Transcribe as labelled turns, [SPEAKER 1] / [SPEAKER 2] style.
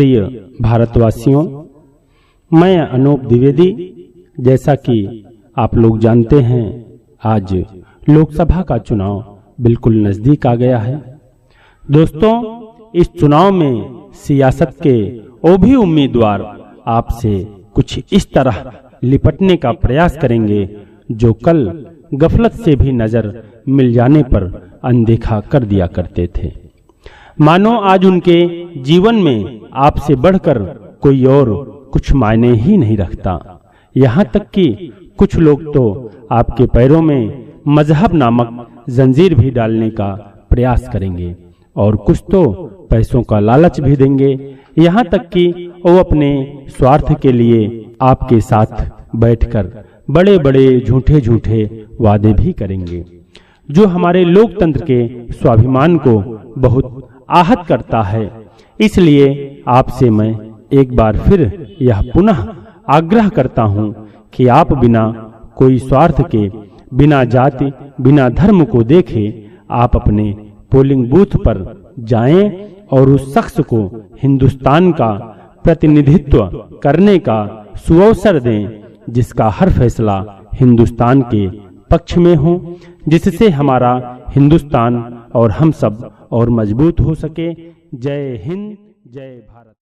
[SPEAKER 1] प्रिय भारतवासियों, मैं अनूप द्विवेदी। जैसा कि आप लोग जानते हैं, आज लोकसभा का चुनाव बिल्कुल नजदीक आ गया है। दोस्तों, इस चुनाव में सियासत के वो भी उम्मीदवार आपसे कुछ इस तरह लिपटने का प्रयास करेंगे जो कल गफलत से भी नजर मिल जाने पर अनदेखा कर दिया करते थे। मानो आज उनके जीवन में आपसे बढ़कर कोई और कुछ मायने ही नहीं रखता। यहाँ तक कि कुछ लोग तो आपके पैरों में मजहब नामक जंजीर भी डालने का प्रयास करेंगे और कुछ तो पैसों का लालच भी देंगे। यहाँ तक कि वो अपने स्वार्थ के लिए आपके साथ बैठकर बड़े बड़े झूठे झूठे वादे भी करेंगे, जो हमारे लोकतंत्र के स्वाभिमान को बहुत आहत करता है। इसलिए आपसे मैं एक बार फिर यह पुनः आग्रह करता हूं कि आप बिना कोई स्वार्थ के, बिना जाति, बिना धर्म को देखे आप अपने पोलिंग बूथ पर जाएं और उस शख्स को हिंदुस्तान का प्रतिनिधित्व करने का सुअवसर दें, जिसका हर फैसला हिंदुस्तान के पक्ष में हो, जिससे हमारा हिंदुस्तान और हम सब और मजबूत हो सके। जय हिंद, जय भारत।